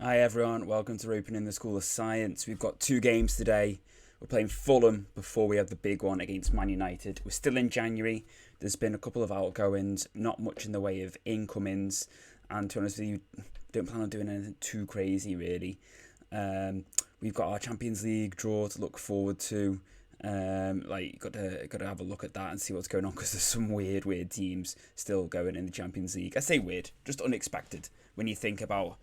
Hi everyone, welcome to Opening the School of Science. We've got two games today. We're playing Fulham before we have the big one against Man United. We're still in January. There's been a couple of outgoings, not much in the way of incomings, and to be honest with you, don't plan on doing anything too crazy really. We've got our Champions League draw to look forward to. Got to have a look at that and see what's going on, because there's some weird teams still going in the Champions League. I say weird, just unexpected when you think about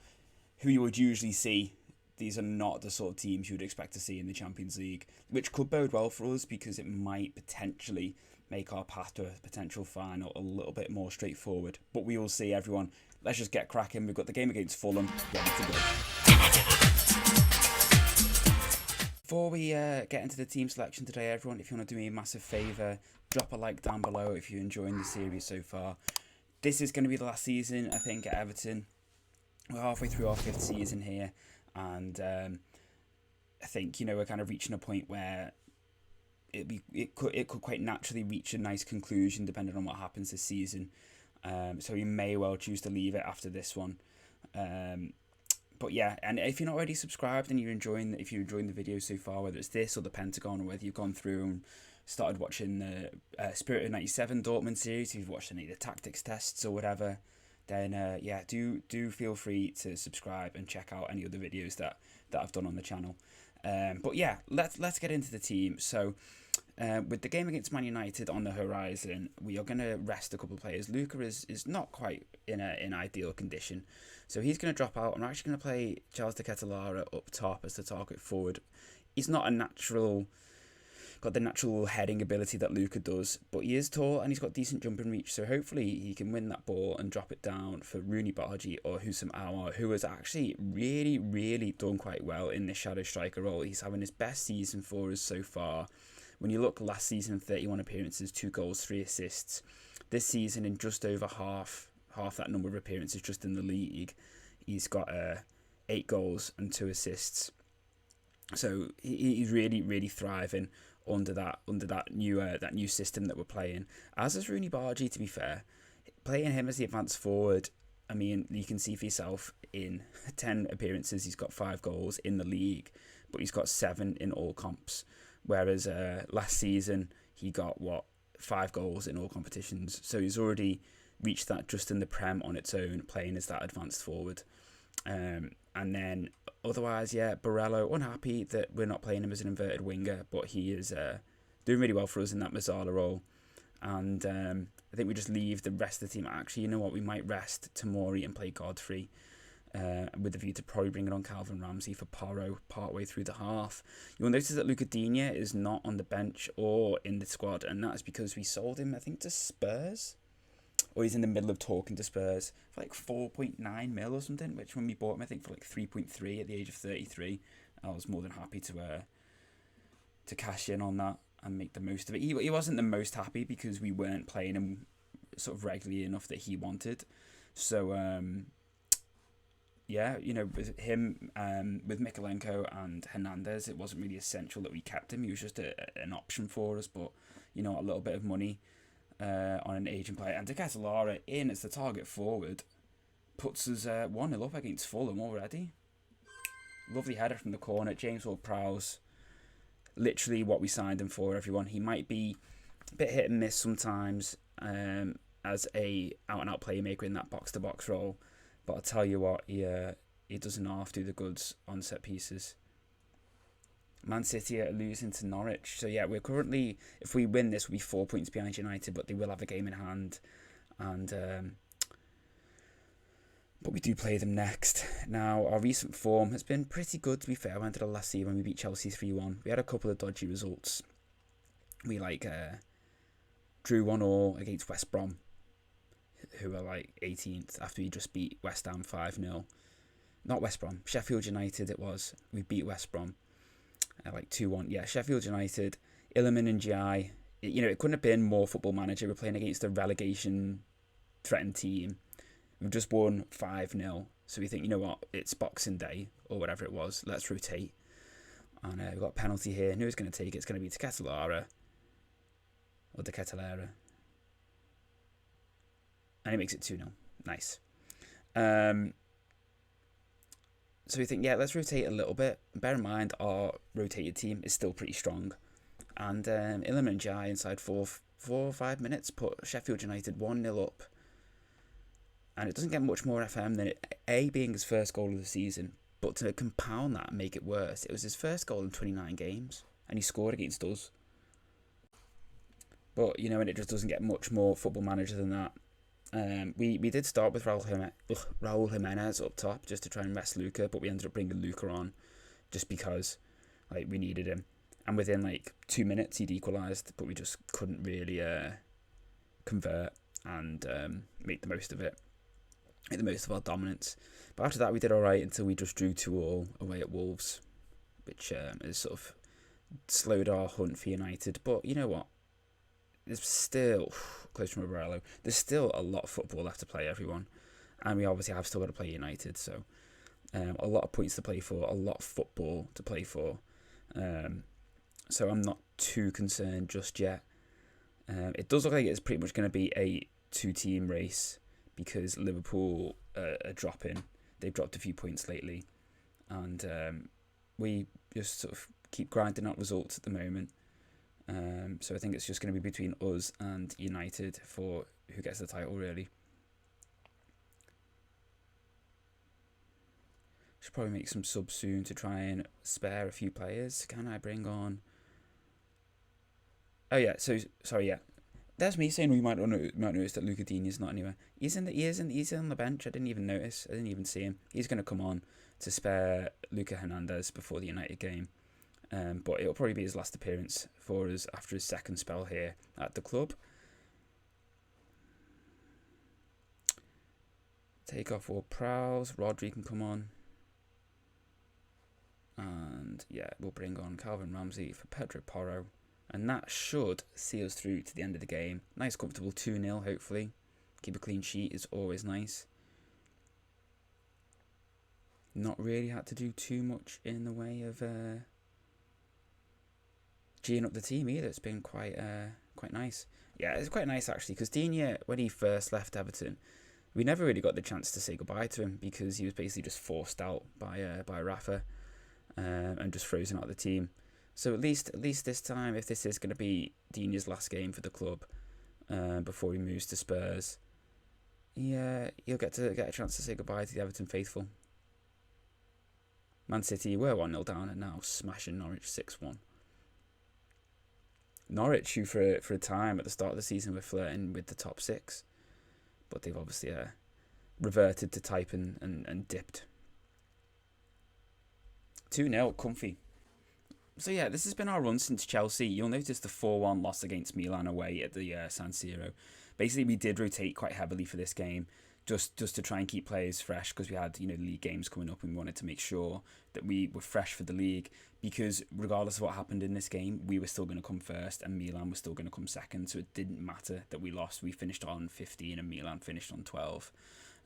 who you would usually see. These are not the sort of teams you would expect to see in the Champions League, which could bode well for us because it might potentially make our path to a potential final a little bit more straightforward. But we will see, everyone. Let's just get cracking. We've got the game against Fulham ready to go. Before we get into the team selection today, everyone, if you want to do me a massive favour, drop a like down below if you're enjoying the series so far. This is going to be the last season, I think, at Everton. We're halfway through our 5th season here, and I think we're kind of reaching a point where it could quite naturally reach a nice conclusion depending on what happens this season. So we may well choose to leave it after this one. But yeah, and if you're not already subscribed and you're enjoying the video so far, whether it's this or the Pentagon, or whether you've gone through and started watching the Spirit of 97 Dortmund series, if you've watched any of the tactics tests or whatever, then do feel free to subscribe and check out any other videos that I've done on the channel. But yeah, let's get into the team. So with the game against Man United on the horizon, we are going to rest a couple of players. Luca is not quite in ideal condition, so he's going to drop out. I'm actually going to play Charles de Ketelaere up top as the target forward. He's not got the natural heading ability that Luca does, but he is tall and he's got decent jumping reach, so hopefully he can win that ball and drop it down for Rooney Bargi or Husam Aouar, who has actually really done quite well in this shadow striker role. He's having his best season for us so far. When you look last season, 31 appearances, 2 goals, 3 assists. This season, in just over half that number of appearances just in the league, he's got 8 goals and 2 assists. So he's really thriving under that new system that we're playing. As is Rooney Bargi, to be fair. Playing him as the advanced forward, I mean, you can see for yourself, in 10 appearances he's got 5 goals in the league, but he's got 7 in all comps. Whereas last season he got 5 goals in all competitions. So he's already reached that just in the Prem on its own, playing as that advanced forward. And then otherwise, Villareal, unhappy that we're not playing him as an inverted winger, but he is doing really well for us in that Mazzala role. And I think we just leave the rest of the team. Actually, you know what? We might rest Tamori and play Godfrey, with the view to probably bringing on Calvin Ramsey for Porro partway through the half. You'll notice that Luca Digne is not on the bench or in the squad, and that's because we sold him, I think, to Spurs. Or he's in the middle of talking to Spurs for like 4.9 mil or something, which when we bought him, I think for like 3.3 at the age of 33, I was more than happy to cash in on that and make the most of it. He wasn't the most happy because we weren't playing him sort of regularly enough that he wanted. So with him, with Mikalenko and Hernandez, it wasn't really essential that we kept him. He was just an option for us, but a little bit of money on an aging player. And de Ketelaere in as the target forward puts us 1-0 up against Fulham already. Lovely header from the corner. James Ward-Prowse, literally what we signed him for, everyone. He might be a bit hit and miss sometimes as a out-and-out playmaker in that box-to-box role, but I'll tell you what, he doesn't half do the goods on set pieces. Man City are losing to Norwich. So yeah, we're currently, if we win this, we'll be 4 points behind United, but they will have a game in hand. And but we do play them next. Now, our recent form has been pretty good, to be fair. I went to the last season when we beat Chelsea 3-1. We had a couple of dodgy results. We drew 1-1 against West Brom, who are 18th, after we just beat West Ham 5-0. Not West Brom, Sheffield United it was. We beat West Brom 2-1. Yeah, Sheffield United, Illiman and Gi. It couldn't have been more Football Manager. We're playing against a relegation threatened team. We've just won 5-0. So we think, it's Boxing Day or whatever it was. Let's rotate. And we've got a penalty here. Who's going to take it? It's going to be de Ketelaere. And he makes it 2-0. Nice. So we think, yeah, let's rotate a little bit. Bear in mind, our rotated team is still pretty strong. And Iliman Ndiaye inside 4 or 5 minutes put Sheffield United 1-0 up. And it doesn't get much more FM than it being his first goal of the season. But to compound that and make it worse, it was his first goal in 29 games. And he scored against us. But, you know, and it just doesn't get much more Football Manager than that. We did start with Raul Jimenez up top just to try and rest Luka, but we ended up bringing Luka on just because we needed him. And within 2 minutes he'd equalised, but we just couldn't really convert and make the most of it, make the most of our dominance. But after that we did alright until we just drew 2-2 away at Wolves, which has sort of slowed our hunt for United. But you know what? There's still, close from Villareal, there's still a lot of football left to play, everyone. And we obviously have still got to play United, so a lot of points to play for, a lot of football to play for. So I'm not too concerned just yet. It does look like it's pretty much going to be a 2-team race because Liverpool are dropping. They've dropped a few points lately. And we just sort of keep grinding out results at the moment. So I think it's just going to be between us and United for who gets the title, really. Should probably make some subs soon to try and spare a few players. Can I bring on... Oh yeah, sorry, yeah. That's me saying we might notice that Luca Dini's not anywhere. He's on the bench. I didn't even notice. I didn't even see him. He's going to come on to spare Luca Hernandez before the United game. But it'll probably be his last appearance for us after his second spell here at the club. Take off all prowls. Rodri can come on. And yeah, we'll bring on Calvin Ramsey for Pedro Porro. And that should see us through to the end of the game. Nice, comfortable 2-0, hopefully. Keep a clean sheet is always nice. Not really had to do too much in the way of... G'ing up the team either. It's been quite nice. Yeah, it's quite nice actually, because Digne, when he first left Everton, we never really got the chance to say goodbye to him because he was basically just forced out by Rafa and just frozen out of the team. So at least this time, if this is going to be Digne's last game for the club before he moves to Spurs, yeah, he'll get a chance to say goodbye to the Everton faithful. Man City were 1-0 down and now smashing Norwich 6-1. Norwich, who for a time at the start of the season were flirting with the top 6, but they've obviously reverted to type and dipped. 2-0, comfy. So yeah, this has been our run since Chelsea. You'll notice the 4-1 loss against Milan away at the San Siro. Basically, we did rotate quite heavily for this game, just to try and keep players fresh because we had league games coming up and we wanted to make sure that we were fresh for the league, because regardless of what happened in this game, we were still going to come first and Milan was still going to come second, so it didn't matter that we lost. We finished on 15 and Milan finished on 12.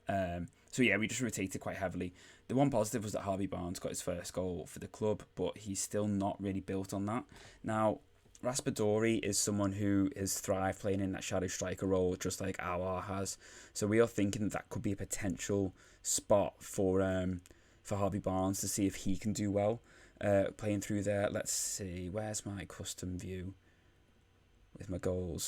So yeah, we just rotated quite heavily. The one positive was that Harvey Barnes got his first goal for the club, but he's still not really built on that. Now, Raspadori is someone who has thrived playing in that shadow striker role, just like Aouar has. So we are thinking that could be a potential spot for Harvey Barnes to see if he can do well playing through there. Let's see, where's my custom view with my goal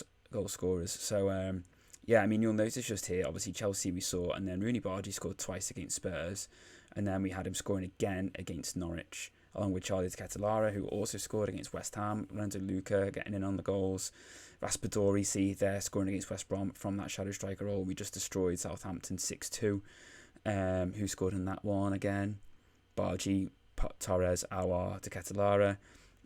scorers? So yeah, I mean, you'll notice just here, obviously Chelsea we saw, and then Rooney Bardi scored twice against Spurs, and then we had him scoring again against Norwich, along with Charlie Ketelara, who also scored against West Ham. Lorenzo Luca getting in on the goals. Raspadori, see there, scoring against West Brom from that shadow striker role. We just destroyed Southampton 6-2. Who scored in that one again? Bargi, Torres, Aouar, Ketelara.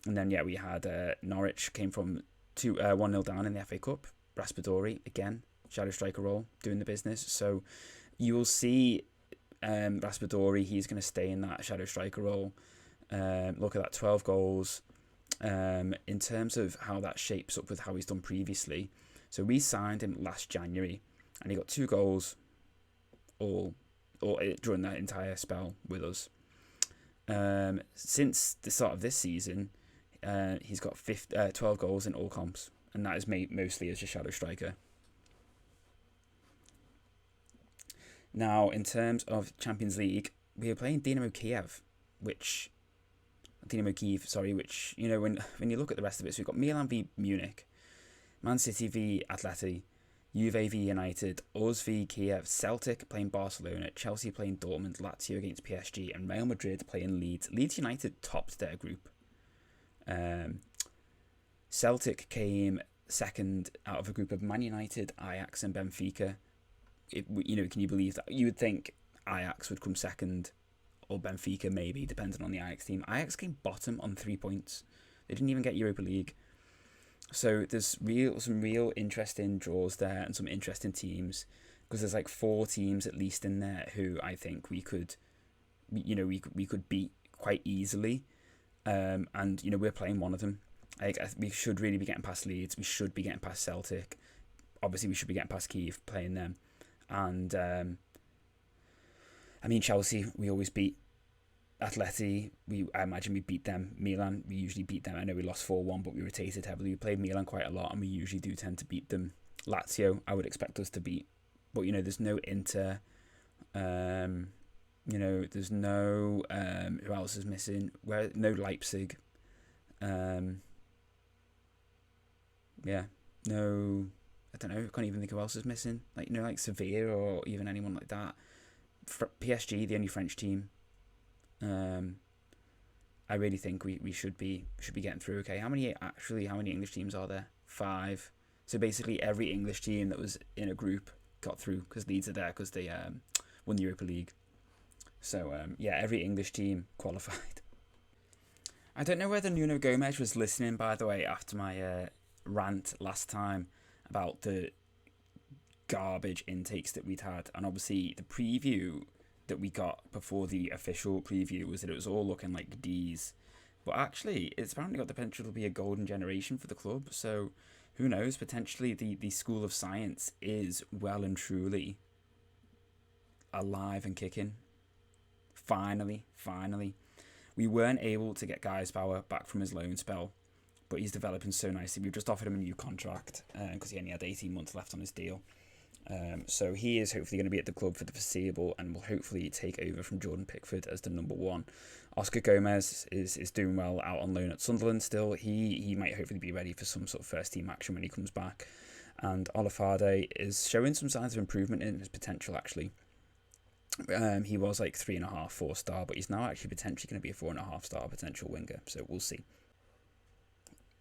And then, yeah, we had Norwich came from 1-0 down in the FA Cup. Raspadori, again, shadow striker role, doing the business. So you will see Raspadori, he's going to stay in that shadow striker role. Look at that, 12 goals. In terms of how that shapes up with how he's done previously. So we signed him last January and he got 2 goals all during that entire spell with us. Since the start of this season, he's got 12 goals in all comps, and that is made mostly as a shadow striker. Now, in terms of Champions League, we were playing Dynamo Kiev, which you know, when you look at the rest of it, so we've got Milan v Munich, Man City v Atleti, Juve v United, us v Kiev, Celtic playing Barcelona, Chelsea playing Dortmund, Lazio against PSG, and Real Madrid playing Leeds. Leeds United topped their group. Celtic came second out of a group of Man United, Ajax, and Benfica. You know, can you believe that? You would think Ajax would come second, or Benfica maybe, depending on the Ajax team. Ajax came bottom on 3 points. They didn't even get Europa League. So there's some real interesting draws there and some interesting teams, because there's like 4 teams at least in there who I think we could beat quite easily, and you know, we're playing one of them. We should really be getting past Leeds. We should be getting past Celtic. Obviously, we should be getting past Kiev, playing them, and I mean, Chelsea, we always beat. Atleti, I imagine we beat them. Milan, we usually beat them. I know we lost 4-1, but we rotated heavily. We played Milan quite a lot, and we usually do tend to beat them. Lazio, I would expect us to beat. But, you know, there's no Inter. You know, there's no... who else is missing? No Leipzig. Yeah, no... I don't know. I can't even think who else is missing. Like, you know, like Sevilla or even anyone like that. PSG, the only French team. I really think we should be getting through. Okay, how many English teams are there? 5. So basically every English team that was in a group got through, because Leeds are there because they won the Europa League. So yeah, every English team qualified. I don't know whether Nuno Gomes was listening, by the way, after my rant last time about the garbage intakes that we'd had, and obviously the preview that we got before the official preview was that it was all looking like D's, but actually it's apparently got the potential to be a golden generation for the club. So who knows, potentially the School of Science is well and truly alive and kicking. Finally we weren't able to get Guy's Power back from his loan spell, but he's developing so nicely. We've just offered him a new contract because he only had 18 months left on his deal. So he is hopefully going to be at the club for the foreseeable, and will hopefully take over from Jordan Pickford as the number 1. Oscar Gomez is doing well out on loan at Sunderland still. He might hopefully be ready for some sort of first team action when he comes back. And Olafade is showing some signs of improvement in his potential, actually. He was like 3.5, 4-star, but he's now actually potentially going to be a 4.5-star potential winger. So we'll see.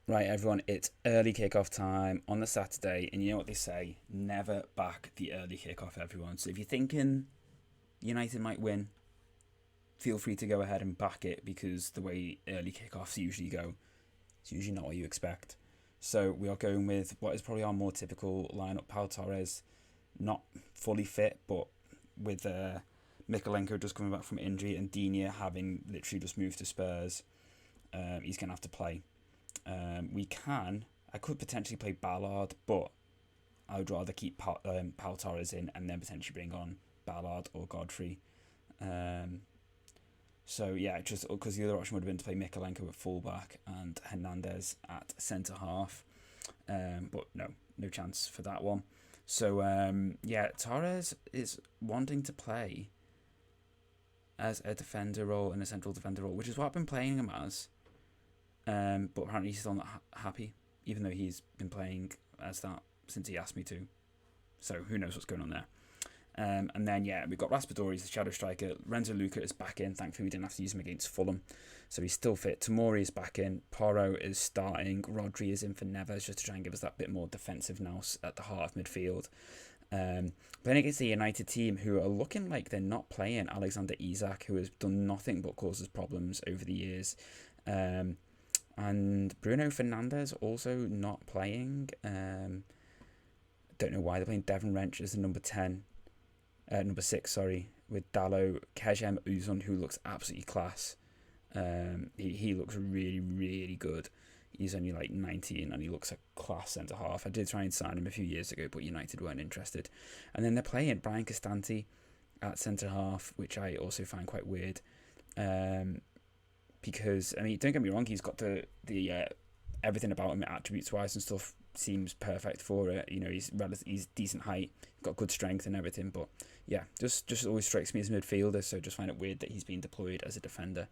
Right, everyone, it's early kickoff time on the Saturday, and you know what they say, never back the early kickoff, everyone. So if you're thinking United might win, feel free to go ahead and back it, because the way early kickoffs usually go, it's usually not what you expect. So we are going with what is probably our more typical lineup. Pau Torres, not fully fit, but with Mikalenko just coming back from injury and Digne having literally just moved to Spurs, he's going to have to play. I could potentially play Ballard, but I would rather keep Pau Torres in and then potentially bring on Ballard or Godfrey. So yeah, just because the other option would have been to play Mikalenko at fullback and Hernandez at centre half, but no chance for that one. So yeah, Torres is wanting to play as a defender role and a central defender role, which is what I've been playing him as. But apparently he's still not happy, even though he's been playing as that since he asked me to. So who knows what's going on there. And then, yeah, we've got Raspadori, the shadow striker. Renzo Luca is back in. Thankfully, we didn't have to use him against Fulham. So he's still fit. Tomori is back in. Porro is starting. Rodri is in for Neves, just to try and give us that bit more defensive nous at the heart of midfield. Playing against the United team, who are looking like they're not playing Alexander Isak, who has done nothing but causes problems over the years. And Bruno Fernandes also not playing. Don't know why. They're playing Devon Wrench as the number 6, with Dallo, Kejem Uzun, who looks absolutely class. He looks really, really good. He's only like 19 and he looks a class centre half. I did try and sign him a few years ago, but United weren't interested. And then they're playing Brian Costante at centre half, which I also find quite weird. Because, I mean, don't get me wrong, he's got the everything about him attributes wise and stuff seems perfect for it. You know, he's decent height, got good strength and everything. But yeah, just always strikes me as a midfielder. So just find it weird that he's been deployed as a defender.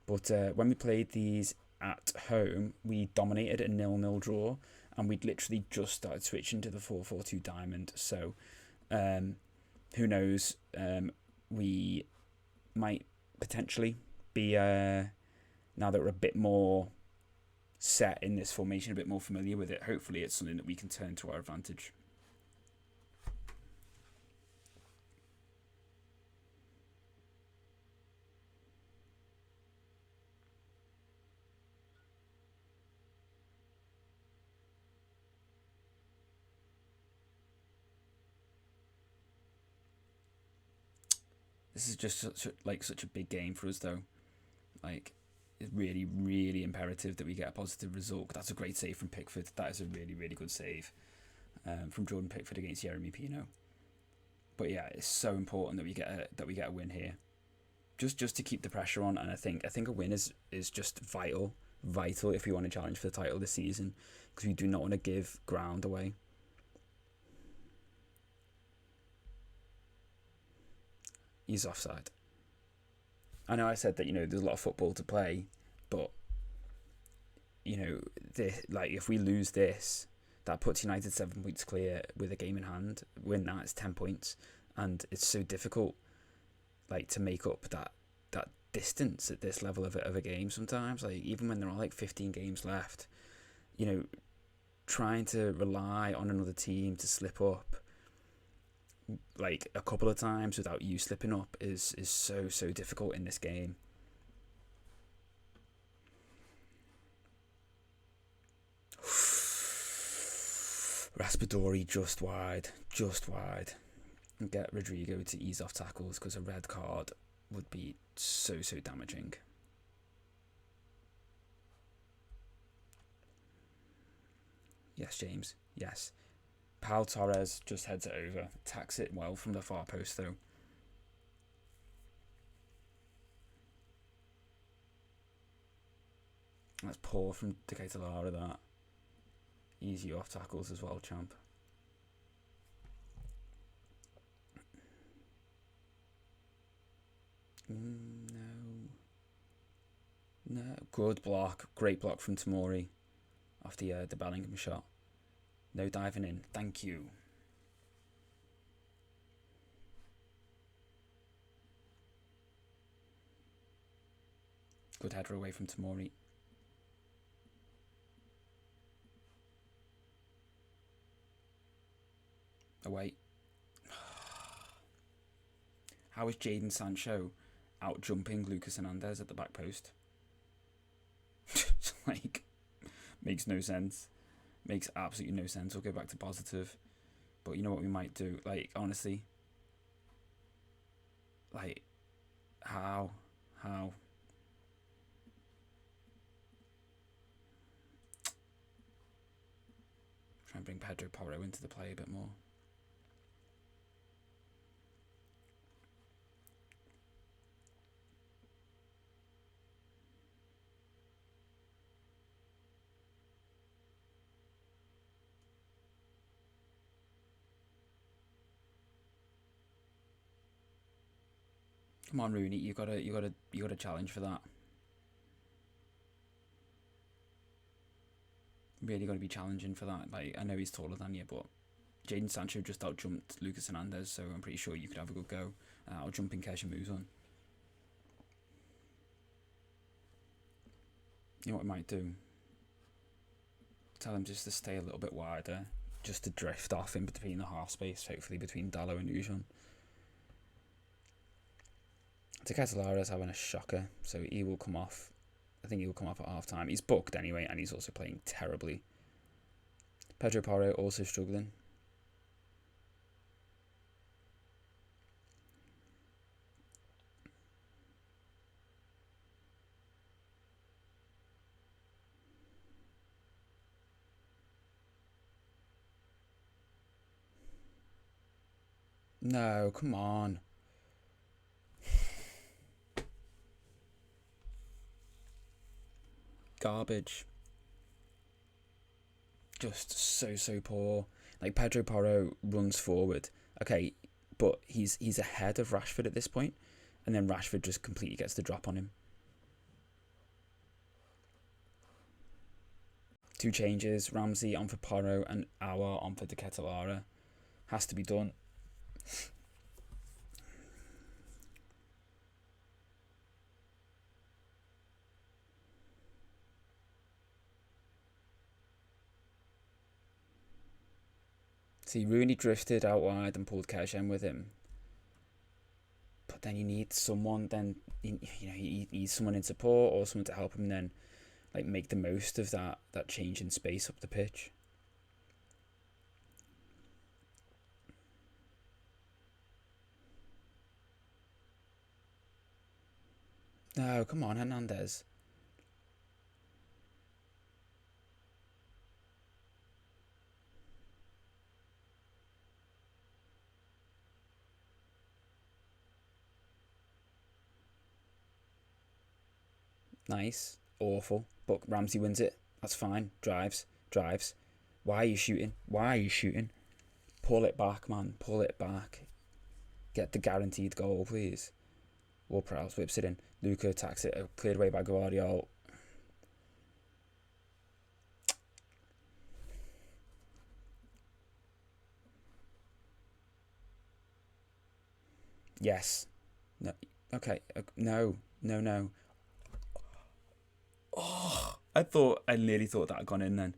But when we played these at home, we dominated a 0-0 draw, and we'd literally just started switching to the 4-4-2 diamond. So who knows? We might potentially be now that we're a bit more set in this formation, a bit more familiar with it. Hopefully, it's something that we can turn to our advantage. This is just such a big game for us, though. Like, it's really, really imperative that we get a positive result. That's a great save from Pickford. That is a really, really good save from Jordan Pickford against Jeremy Pino. But yeah, it's so important that we get a win here, just to keep the pressure on. And I think a win is just vital if we want to challenge for the title this season, because we do not want to give ground away. He's offside. I know I said that, you know, there's a lot of football to play, but, you know, if we lose this, that puts United 7 points clear with a game in hand. Win that, it's 10 points, and it's so difficult, like, to make up that distance at this level of a game sometimes. Like, even when there are like 15 games left, you know, trying to rely on another team to slip up like a couple of times without you slipping up is so difficult in this game. Raspadori just wide. And get Rodrigo to ease off tackles, because a red card would be so damaging. Yes, James. Yes. Pau Torres just heads it over. Attacks it well from the far post, though. That's poor from Decatur Lara, that. Easy off tackles as well, champ. No. Good block. Great block from Tomori off the Bellingham shot. No diving in. Thank you. Good header away from Tomori. Away. How is Jadon Sancho out jumping Lucas Hernandez at the back post? Like, makes no sense. Makes absolutely no sense. We'll go back to positive. But you know what we might do? Like, honestly. Like, how? Try and bring Pedro Porro into the play a bit more. Come on, Rooney, you gotta challenge for that. Really gotta be challenging for that. Like, I know he's taller than you, but Jadon Sancho just outjumped Lucas Hernandez, so I'm pretty sure you could have a good go at outjumping Kesha Muzon. You know what I might do? Tell him just to stay a little bit wider, just to drift off in between the half space, hopefully between Dallo and Ujon. Decatur is having a shocker, so he will come off. I think he will come off at half time. He's booked anyway, and he's also playing terribly. Pedro Porro also struggling. No, come on. Garbage. Just so poor. Like Pedro Porro runs forward, okay, but he's ahead of Rashford at this point, and then Rashford just completely gets the drop on him. 2 changes, Ramsey on for Porro and Aouar on for De Ketelaere. Has to be done. See, Rooney drifted out wide and pulled Keshen with him. But then you need someone, you need someone in support or someone to help him then, like, make the most of that change in space up the pitch. No, come on, Hernandez. Nice. Awful. But Ramsey wins it. That's fine. Drives. Why are you shooting? Pull it back, man. Pull it back. Get the guaranteed goal, please. Ward-Prowse whips it in. Luka attacks it. Cleared away by Guardiola. Yes. No. Okay. No. Oh, I nearly thought that had gone in then.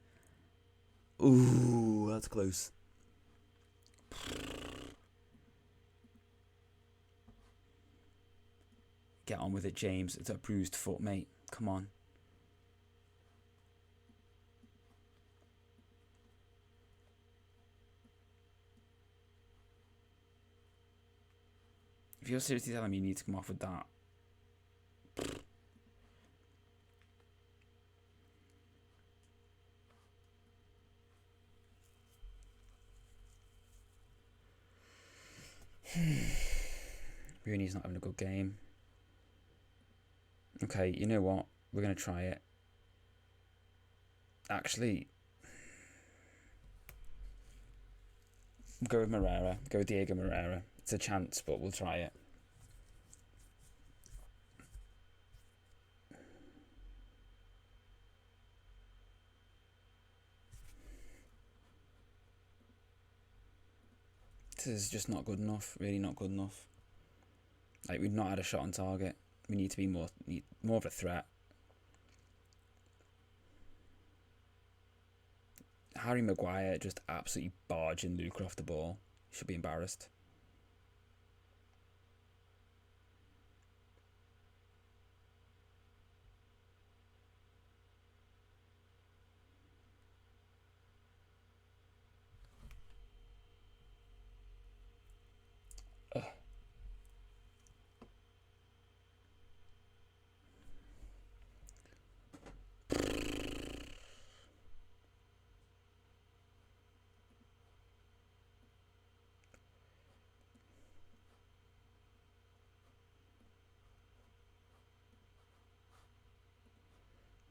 Ooh, that's close. Get on with it, James. It's a bruised foot, mate. Come on. If you're seriously telling me you need to come off with that. Rooney's not having a good game. Okay, you know what? We're going to try it. Actually, go with Moreira. Go with Diego Moreira. It's a chance, but we'll try it. This is just not good enough. Really not good enough. Like, we've not had a shot on target. We need to be more of a threat. Harry Maguire just absolutely barging Luka off the ball. He should be embarrassed.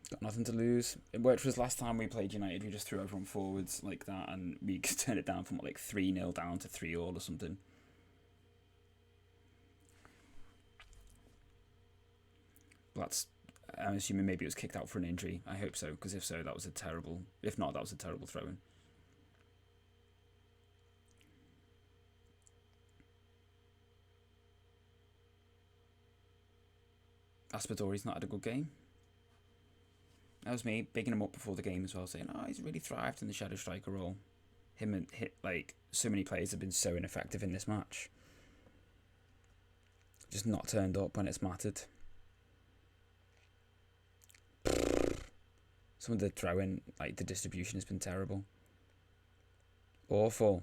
Got nothing to lose. Which was last time we played United, we just threw everyone forwards like that and we could turn it down from like 3-0 down to 3-all or something. That's, I'm assuming maybe it was kicked out for an injury. I hope so, because if so, that was a terrible... If not, that was a terrible throw-in. Aspadori's not had a good game. That was me bigging him up before the game as well, saying, oh, he's really thrived in the shadow striker role. Him and so many players have been so ineffective in this match. Just not turned up when it's mattered. Some of the throwing, the distribution has been terrible. Awful.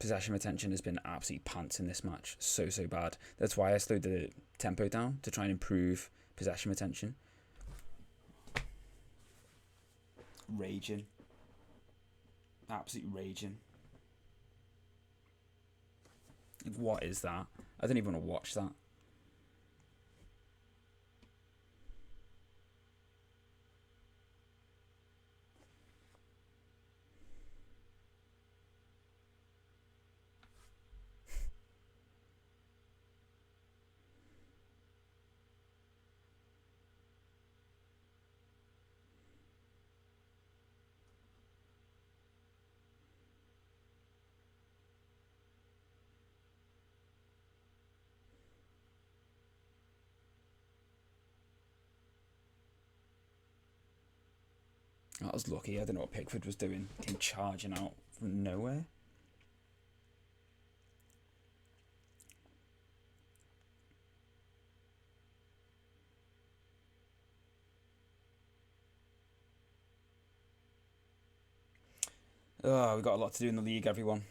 Possession retention has been absolutely pants in this match. So bad. That's why I slowed the tempo down, to try and improve possession retention. Raging. Absolutely raging. What is that? I don't even want to watch that. That was lucky. I don't know what Pickford was doing. Came charging out from nowhere. Oh, we've got a lot to do in the league, everyone.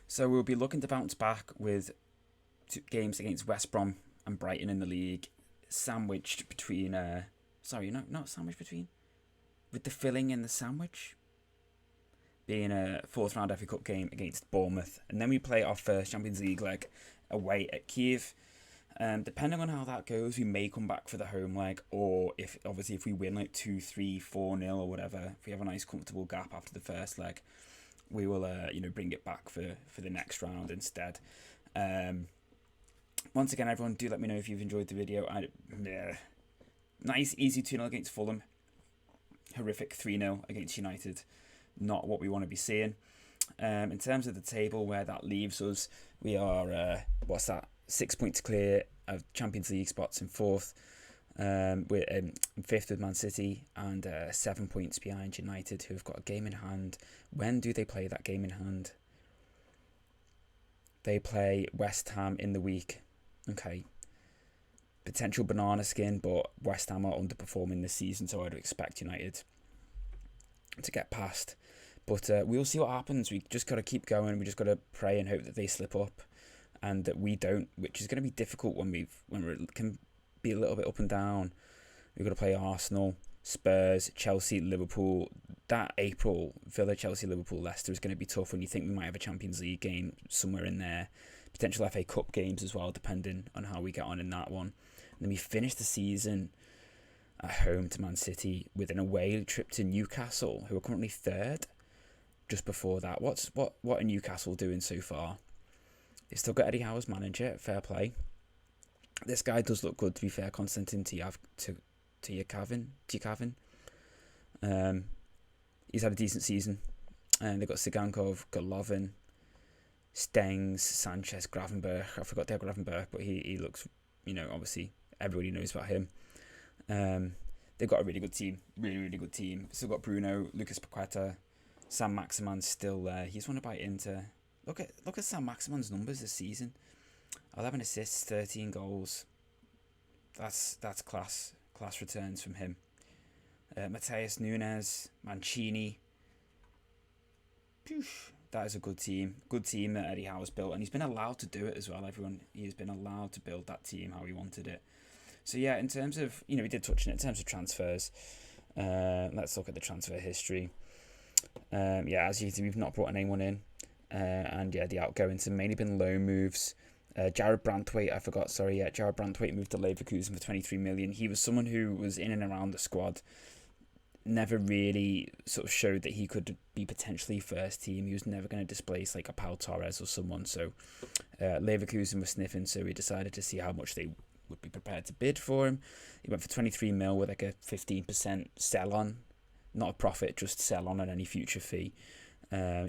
So we'll be looking to bounce back with games against West Brom and Brighton in the league, sandwiched between... not sandwiched between. With the filling in the sandwich being a fourth round FA Cup game against Bournemouth. And then we play our first Champions League leg away at Kiev. Depending on how that goes, we may come back for the home leg, or if we win like 2-3, 4-0 or whatever, if we have a nice comfortable gap after the first leg, we will bring it back for the next round instead. Once again, everyone, do let me know if you've enjoyed the video. Nice, easy 2-0 against Fulham. Horrific 3-0 against United. Not what we want to be seeing. In terms of the table, where that leaves us, we are 6 points clear of Champions League spots in fourth. We're in fifth with Man City, and 7 points behind United, who have got a game in hand. When do they play that game in hand? They play West Ham in the week. Okay. Potential banana skin, but West Ham are underperforming this season, so I'd expect United to get past. But we'll see what happens. We just got to keep going. We just got to pray and hope that they slip up and that we don't, which is going to be difficult when we can be a little bit up and down. We've got to play Arsenal, Spurs, Chelsea, Liverpool. That April, Villa, Chelsea, Liverpool, Leicester is going to be tough when you think we might have a Champions League game somewhere in there. Potential FA Cup games as well, depending on how we get on in that one. And then we finish the season at home to Man City with an away trip to Newcastle, who are currently third. Just before that, what are Newcastle doing so far? They've still got Eddie Howe as manager. Fair play. This guy does look good, to be fair. Konstantin Tiyakavin. He's had a decent season. And they've got Sigankov, Golovin, Stengs, Sanchez, Gravenberch. I forgot they had Gravenberch, but he looks, obviously everybody knows about him. They've got a really good team. Really, really good team. Still got Bruno, Lucas Paqueta, Sam Maximan's still there. He's won by Inter. Look at Sam Maximan's numbers this season. 11 assists, 13 goals. That's class returns from him. Mateus Nunes, Mancini. That is a good team. Good team that Eddie Howe's built, and he's been allowed to do it as well. Everyone, he's been allowed to build that team how he wanted it. So yeah, in terms of, we did touch on it in terms of transfers. Let's look at the transfer history. As you can see, we've not brought anyone in. The outgoings have mainly been loan moves. Jared Brandtwaite, Jared Brandtwaite moved to Leverkusen for 23 million. He was someone who was in and around the squad, never really sort of showed that he could be potentially first team. He was never going to displace like a Pau Torres or someone. So Leverkusen was sniffing, so we decided to see how much they would be prepared to bid for him. He went for 23 mil with like a 15% sell on, not a profit, just sell on any future fee.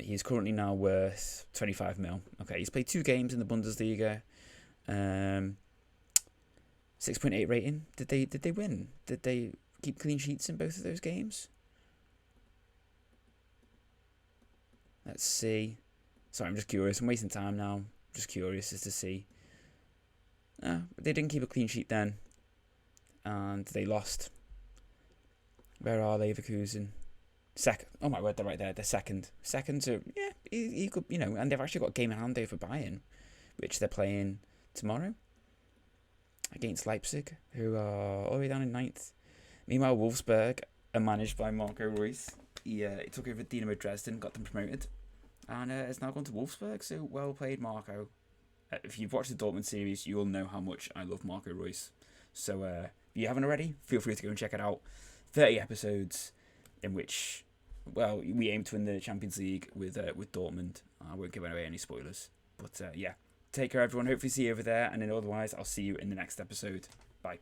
He's currently now worth 25 mil. Okay, he's played 2 games in the Bundesliga. 6.8 rating. Did they win? Did they keep clean sheets in both of those games? Let's see. Sorry, I'm just curious. I'm wasting time now. Just curious as to see. They didn't keep a clean sheet then, and they lost. Where are Leverkusen? Second. Oh my word, they're right there. They're second. So yeah, he could, and they've actually got a game in hand over Bayern, which they're playing tomorrow against Leipzig, who are all the way down in 9th. Meanwhile, Wolfsburg are managed by Marco Reus. He took over Dinamo Dresden, got them promoted, and has now gone to Wolfsburg. So well played, Marco. If you've watched the Dortmund series, you will know how much I love Marco Reus. So if you haven't already, feel free to go and check it out. 30 episodes in which, we aim to win the Champions League with Dortmund. I won't give away any spoilers. But take care, everyone. Hopefully see you over there. And then otherwise, I'll see you in the next episode. Bye.